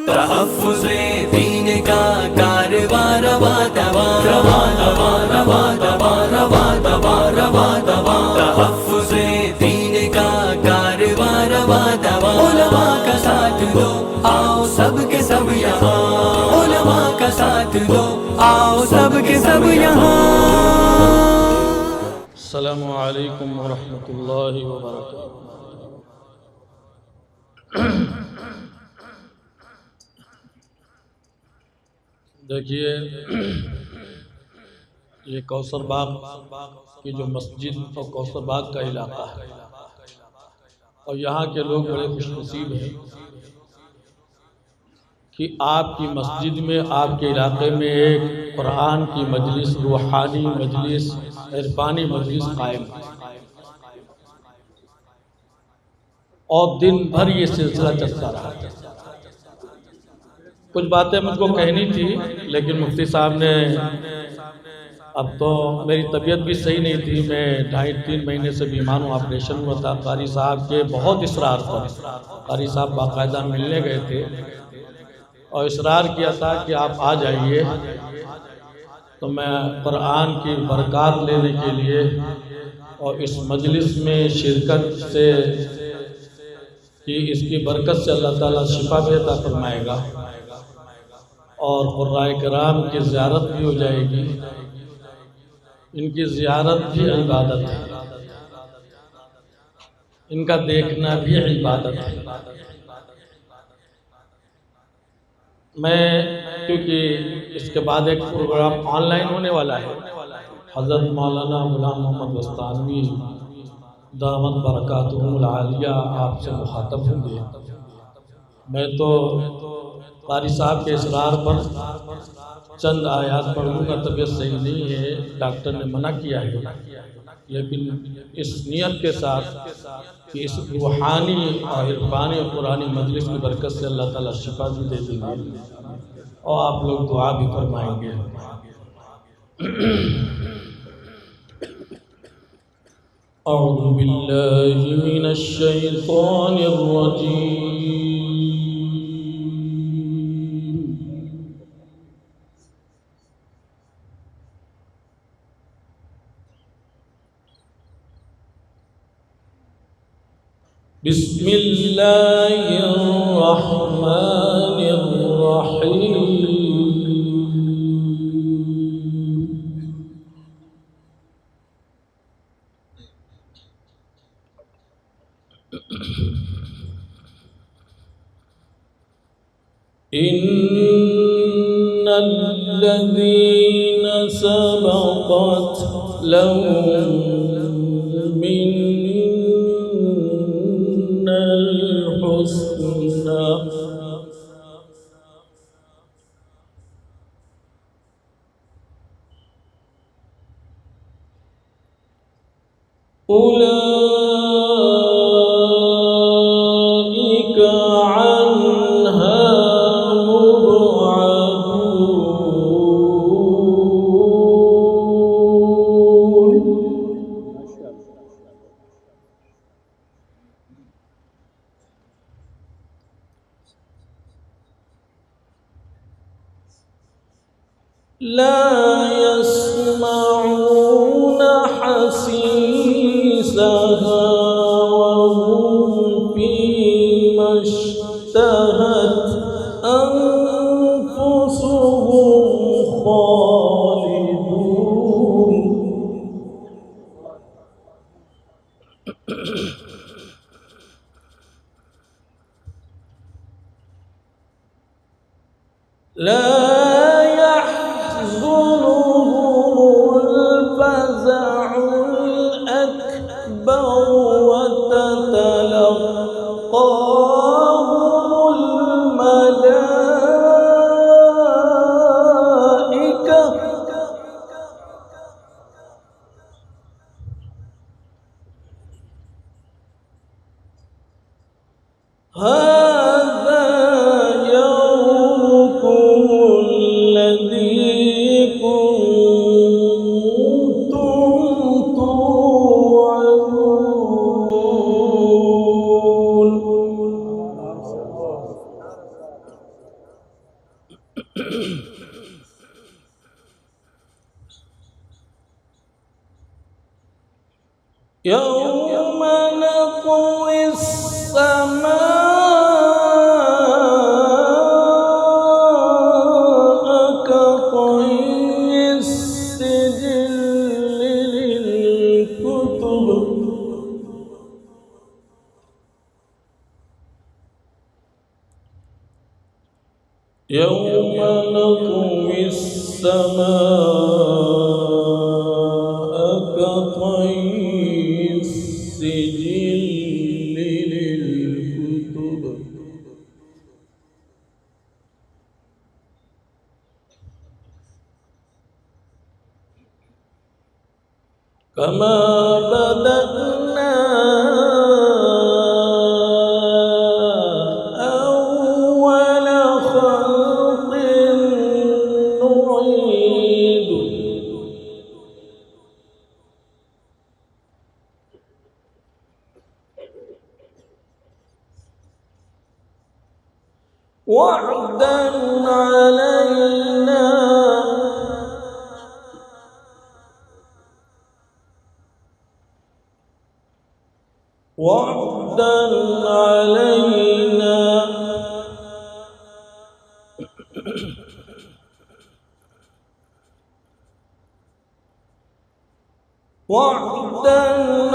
تحفظ دین کا کارواں رواں رواں رواں رواں رواں رواں رواں رواں رواں رواں تحفظ دین کا کارواں رواں رواں علماء کا ساتھ دو آؤ سب کے سب یہاں علماء کا ساتھ دو آؤ سب کے سب یہاں. السلام علیکم ورحمۃ اللہ وبرکاتہ. دیکھیے، یہ کوثر باغ کی جو مسجد اور کوثر باغ کا علاقہ ہے، اور یہاں کے لوگ بڑے خوش نصیب ہیں کہ آپ کی مسجد میں، آپ کے علاقے میں ایک قرآن کی مجلس، روحانی مجلس، عرفانی مجلس قائم ہے، اور دن بھر یہ سلسلہ چلتا رہا. کچھ باتیں مجھ کو کہنی تھی، لیکن مفتی صاحب نے، اب تو میری طبیعت بھی صحیح نہیں تھی، میں 2.5-3 مہینے سے بیمار ہوں، آپریشن ہوا تھا. قاری صاحب کے بہت اصرار پر قاری صاحب باقاعدہ ملنے گئے تھے اور اصرار کیا تھا کہ آپ آ جائیے. تو میں قرآن کی برکات لینے کے لیے اور اس مجلس میں شرکت سے کہ اس کی برکت سے اللہ تعالیٰ شفا بھی عطا فرمائے گا اور قرآن کرام کی زیارت بھی ہو جائے گی. ان کی زیارت بھی عبادت ہے، ان کا دیکھنا بھی عبادت ہے. میں کیونکہ اس کے بعد ایک پروگرام آن لائن ہونے والا ہے، حضرت مولانا غلام محمد وستانوی دامت برکاتہم العالیہ آپ سے مخاطب ہوں گے. میں تو قاری صاحب کے اصرار پر چند آیات پڑھوں گا. طبیعت صحیح نہیں ہے، ڈاکٹر نے منع کیا ہے، لیکن اس نیت کے ساتھ کہ اس روحانی اور عرفانی اور قرآنی مجلس کی برکت سے اللہ تعالیٰ شفا بھی دے دیں گے اور آپ لوگ دعا بھی فرمائیں گے. اعوذ باللہ من الشیطان الرجیم. بسم اللہ الرحمن الرحیم. ان الذین سبقت لهم منا الحسنى أولئك عنها مبعدون. لا يسمعون حسيسها وهم فيما اشتهت أنفسهم خالدون. لا الفزع الأكبر وتتلقاهم الملائكة هذا يومكم يوم نطوي السماء كطي السجل للكتب يوم نطوي السماء كطي السجل للكتب كما بدأنا أول خلق نعيد وعدا علينا وعدا علينا وعدا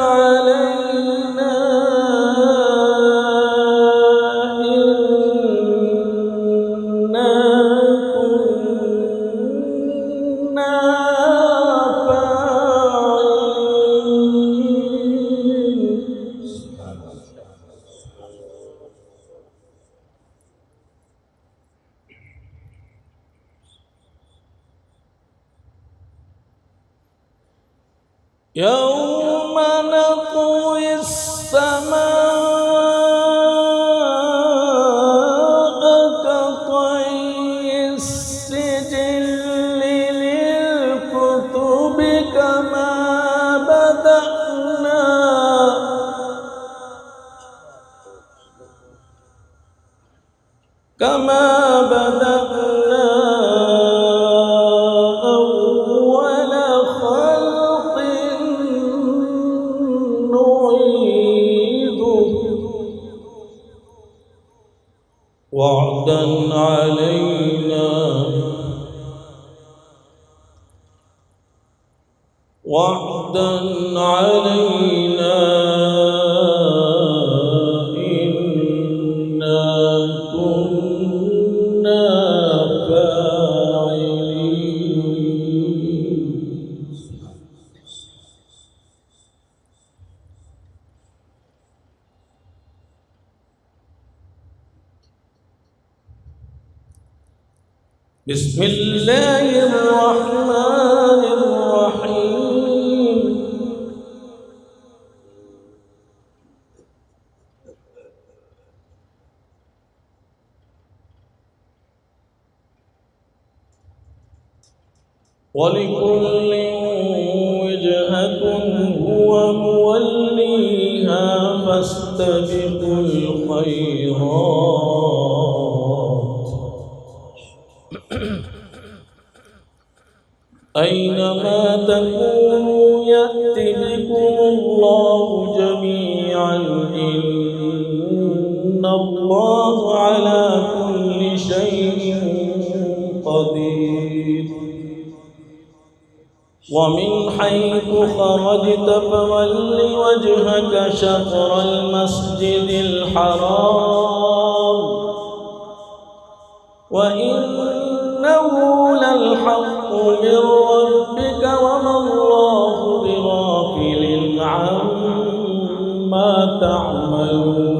علينا إنا كنا فاعلين يوم نطوي السماء كطي السجل للكتب كما بدأنا أول خلق نعيده وعدا علينا وعدا علينا إنا كنا فاعلين بسم الله الرحمن الرحيم ولكل وجهة هو موليها فاستبقوا الخيرات أينما تكونوا يأت بكم الله جميعا إن الله على كل شيء قدير ومن حيث خرجت فول وجهك شطر المسجد الحرام وإنه للحق من ربك وما الله بغافل عما تعملون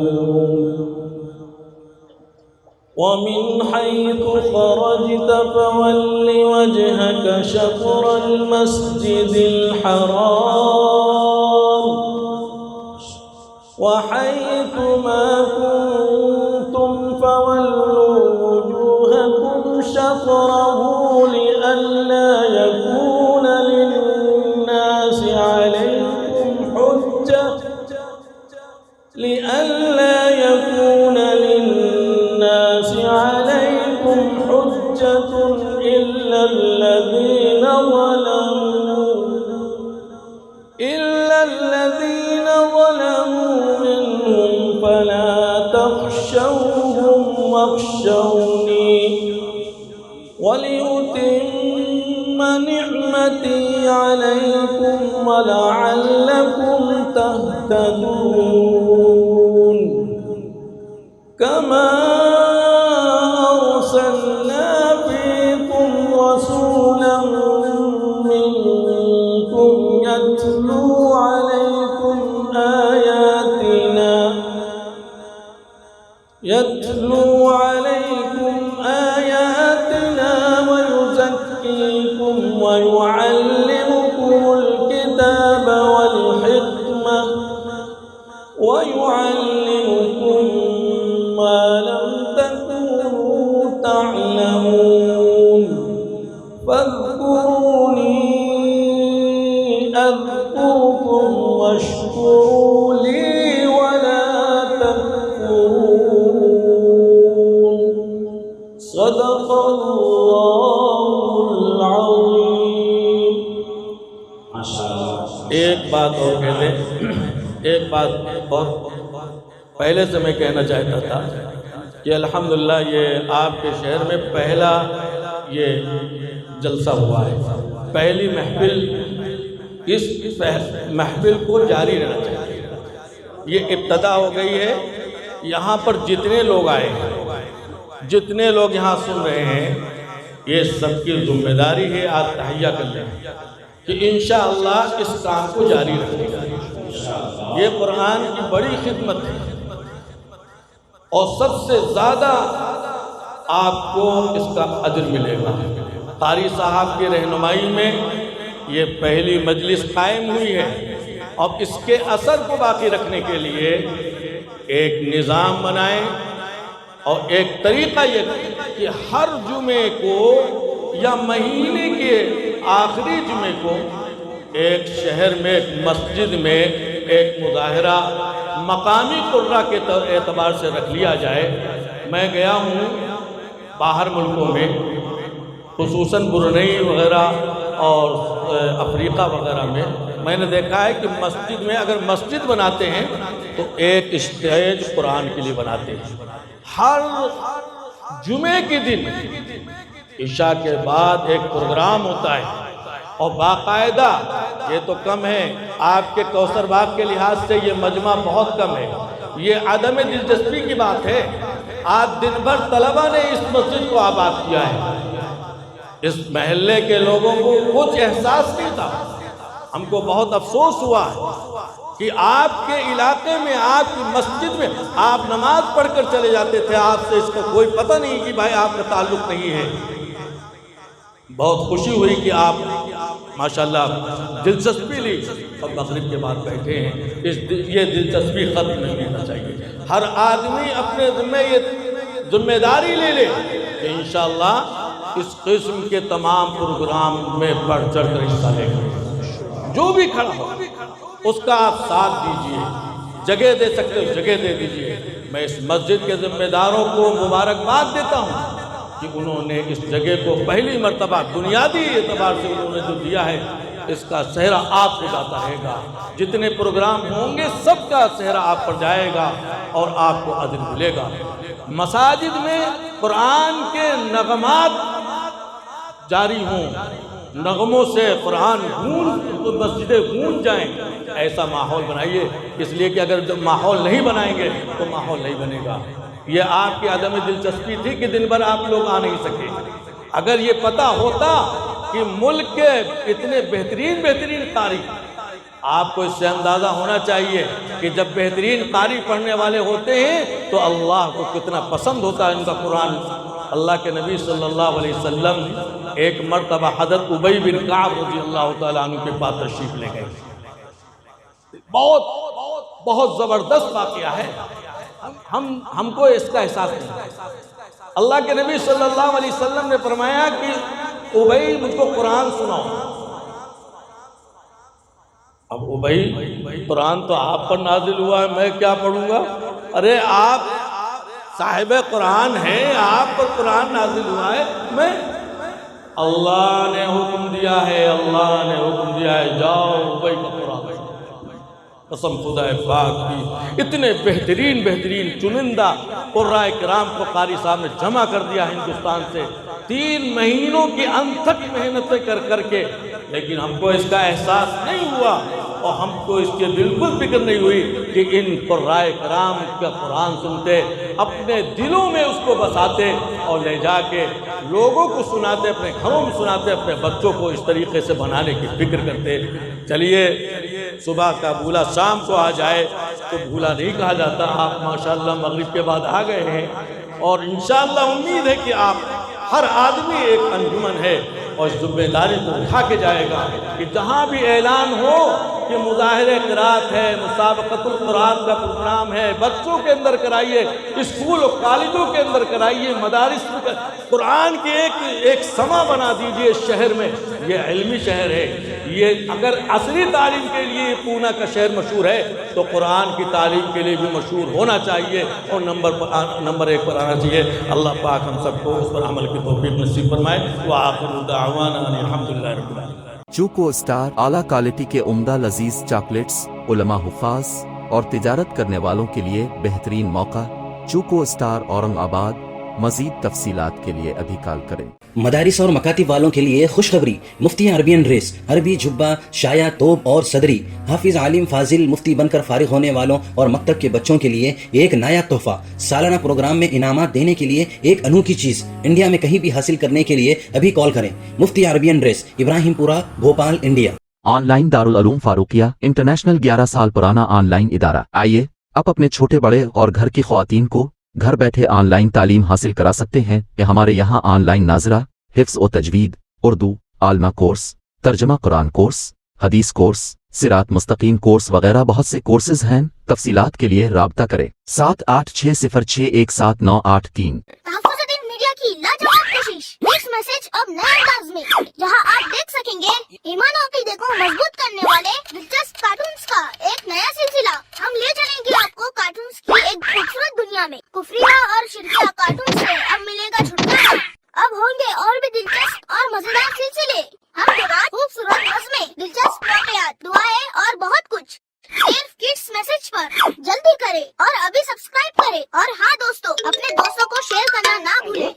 ومن حيث خرجت فول وجهك شطر المسجد الحرام وحيث ما كنتم فولوا وجوهكم شطره لئلا يكون للناس عليكم حجة حجة إلا الذين ظلموا منهم فلا تخشوهم واخشوني ولأتم نعمتي عليكم ولعلكم تهتدون كما أرسلنا فيكم رسولا منكم يتلو عليكم آياتنا ويزكيكم ويعلمكم الكتاب والحكمة ويعلمكم ما لم تكونوا تعلمون فاذكروني أذكركم واشكروا لي ولا تكفرون صدق الله العظيم. ایک بات اور کہہ دیں، ایک بات اور پہلے سے میں کہنا چاہتا تھا کہ الحمدللہ یہ آپ کے شہر میں پہلا یہ جلسہ ہوا ہے، پہلی محفل، اس محفل کو جاری رہنا چاہیے. یہ ابتدا ہو گئی ہے. یہاں پر جتنے لوگ آئے ہیں، جتنے لوگ یہاں سن رہے ہیں، یہ سب کی ذمہ داری ہے آج تحیہ کر لیں کہ انشاءاللہ اس کام کو جاری رکھیں گے. یہ قرآن کی بڑی خدمت ہے اور سب سے زیادہ آپ کو اس کا اجر ملے گا. قاری صاحب کی رہنمائی میں یہ پہلی مجلس قائم ہوئی ہے اور اس کے اثر کو باقی رکھنے کے لیے ایک نظام بنائیں اور ایک طریقہ یہ کہ ہر جمعے کو یا مہینے کے آخری جمعے کو ایک شہر میں ایک مسجد میں ایک مظاہرہ مقامی قرہ کے اعتبار سے رکھ لیا جائے. میں گیا ہوں باہر ملکوں میں، خصوصاً برونئی وغیرہ اور افریقہ وغیرہ میں نے دیکھا ہے کہ مسجد میں اگر مسجد بناتے ہیں تو ایک اسٹیج قرآن کے لیے بناتے ہیں. ہر جمعے کے دن عشاء کے بعد ایک پروگرام ہوتا ہے اور باقاعدہ، یہ تو کم ہے آپ کے کوثر باغ کے لحاظ سے یہ مجمع بہت کم ہے، یہ عدم دلچسپی کی بات ہے. آج دن بھر طلبہ نے اس مسجد کو آباد کیا ہے. اس محلے کے لوگوں کو کچھ احساس نہیں تھا. ہم کو بہت افسوس ہوا ہے کہ آپ کے علاقے میں، آپ کی مسجد میں آپ نماز پڑھ کر چلے جاتے تھے، آپ سے اس کا کوئی پتہ نہیں کہ بھائی آپ کا تعلق نہیں ہے. بہت خوشی ہوئی کہ آپ ماشاءاللہ دلچسپی لی اور مغرب کے بعد بیٹھے ہیں. یہ دلچسپی ختم نہیں ہونا چاہیے. ہر آدمی اپنے ذمہ یہ ذمہ داری لے لے کہ انشاءاللہ اس قسم کے تمام پروگرام میں بڑھ چڑھ کر حصہ لے گا. جو بھی کھڑا ہو اس کا آپ ساتھ دیجئے، جگہ دے سکتے ہو جگہ دے دیجئے. میں اس مسجد کے ذمہ داروں کو مبارکباد دیتا ہوں کہ انہوں نے اس جگہ کو پہلی مرتبہ بنیادی اعتبار سے انہوں نے جو دیا ہے، اس کا صحرا آپ کو جاتا رہے گا. جتنے پروگرام ہوں گے سب کا صحرا آپ پر جائے گا اور آپ کو اجر ملے گا. مساجد میں قرآن کے نغمات جاری ہوں، نغموں سے قرآن مسجدیں گونج جائیں. ایسا ماحول بنائیے، اس لیے کہ اگر ماحول نہیں بنائیں گے تو ماحول نہیں بنے گا. یہ آپ کی عدم دلچسپی تھی کہ دن بھر آپ لوگ آ نہیں سکے. اگر یہ پتہ ہوتا کہ ملک کے اتنے بہترین قاری، آپ کو اس سے اندازہ ہونا چاہیے کہ جب بہترین قاری پڑھنے والے ہوتے ہیں تو اللہ کو کتنا پسند ہوتا ہے ان کا قرآن. اللہ کے نبی صلی اللہ علیہ وسلم ایک مرتبہ حضرت ابی بن کعب رضی اللہ تعالیٰ عنہ کے پاس تشریف لے گئے. بہت زبردست واقعہ ہے. ہم کو اس کا احساس نہیں. اللہ کے نبی صلی اللہ علیہ وسلم نے فرمایا کہ ابی مجھ کو قرآن سناؤ. اب ابی، قرآن تو آپ پر نازل ہوا ہے، میں کیا پڑھوں گا؟ ارے آپ صاحب قرآن ہیں، آپ پر قرآن نازل ہوا ہے، میں اللہ نے حکم دیا ہے، اللہ نے حکم دیا ہے، جاؤ بھائی کا قرآن۔ قسم خدا پاک کی، اتنے بہترین چنندہ قرآن کرام کو قاری صاحب نے جمع کر دیا ہندوستان سے 3 مہینوں کی انتھک محنتیں کر کے، لیکن ہم کو اس کا احساس نہیں ہوا اور ہم کو اس کی بالکل فکر نہیں ہوئی کہ ان قرآن کرام کا قرآن سنتے، اپنے دلوں میں اس کو بساتے اور لے جا کے لوگوں کو سناتے، اپنے گھروں میں سناتے، اپنے بچوں کو اس طریقے سے بنانے کی فکر کرتے۔ چلیے صبح کا بھولا شام کو آ جائے تو بھولا نہیں کہا جاتا۔ آپ ماشاءاللہ مغرب کے بعد آ گئے ہیں اور انشاءاللہ امید ہے کہ آپ ہر آدمی ایک انجمن ہے اور اس ذمہ داری کو اٹھا کے جائے گا کہ جہاں بھی اعلان ہو کہ مظاہرے قرات ہے، مسابقۃ القرآن کا پروگرام ہے، بچوں کے اندر کرائیے، اسکول اور کالجوں کے اندر کرائیے، مدارس میں قرآن کی ایک سما بنا دیجئے شہر میں۔ یہ علمی شہر ہے، یہ اگر عصری تعلیم کے لیے پونا کا شہر مشہور ہے تو قرآن کی تعلیم کے لیے بھی مشہور ہونا چاہیے اور نمبر 1 پر آنا چاہیے۔ اللہ پاک ہم سب کو اس پر عمل کی توفیق نصیب فرمائے۔ وآخر دعوانا ان الحمدللہ رب العالمین۔ چوکو اسٹار اعلیٰ کوالٹی کے عمدہ لذیذ چاکلیٹس، علماء، حفاظ اور تجارت کرنے والوں کے لیے بہترین موقع۔ چوکو اسٹار اورنگ آباد۔ مزید تفصیلات کے لیے ابھی کال کریں۔ مدارس اور مکاتب والوں کے لیے خوشخبری، مفتی عربین ڈریس، عربی جبہ، شایا، توب اور صدری، حافظ عالم فاضل مفتی بن کر فارغ ہونے والوں اور مکتب کے بچوں کے لیے ایک نیا تحفہ۔ سالانہ پروگرام میں انعامات دینے کے لیے ایک انوکھی چیز، انڈیا میں کہیں بھی حاصل کرنے کے لیے ابھی کال کریں۔ مفتی عربین ڈریس، ابراہیم پورہ، Bhopal, India. On line Darul Uloom Farooqia international 11 سال پرانا آن لائن ادارہ۔ آئیے اب اپنے چھوٹے بڑے اور گھر کی خواتین کو گھر بیٹھے آن لائن تعلیم حاصل کرا سکتے ہیں کہ ہمارے یہاں آن لائن ناظرہ، حفظ و تجوید، اردو، عالمہ کورس، ترجمہ قرآن کورس، حدیث کورس، صراط مستقیم کورس وغیرہ بہت سے کورسز ہیں۔ تفصیلات کے لیے رابطہ کریں 7860617983۔ تحفظ الدین میڈیا کی لاجواب کوشش، نیکسٹ میسج اب نئے انداز میں، جہاں آپ دیکھ سکیں گے ایمان و عقیدے کو مضبوط کرنے والے دلچسپ کارٹونز کا ایک نیا سلسلہ۔ ہم لے چلیں گے آپ کو کارٹونز کی ایک خوبصورت دنیا میں۔ کفریہ اور شرکیہ کارٹونز سے اب ملے گا چھٹکارا۔ اب ہوں گے اور بھی دلچسپ اور مزیدار سلسلے۔ ہم کے بعد خوبصورت نظمیں، دلچسپ واقعات، دعائیں اور بہت کچھ صرف کڈس میسج پر۔ جلدی کریں اور ابھی سبسکرائب کریں، اور ہاں دوستو، اپنے دوستوں کو شیئر کرنا نہ بھولیں۔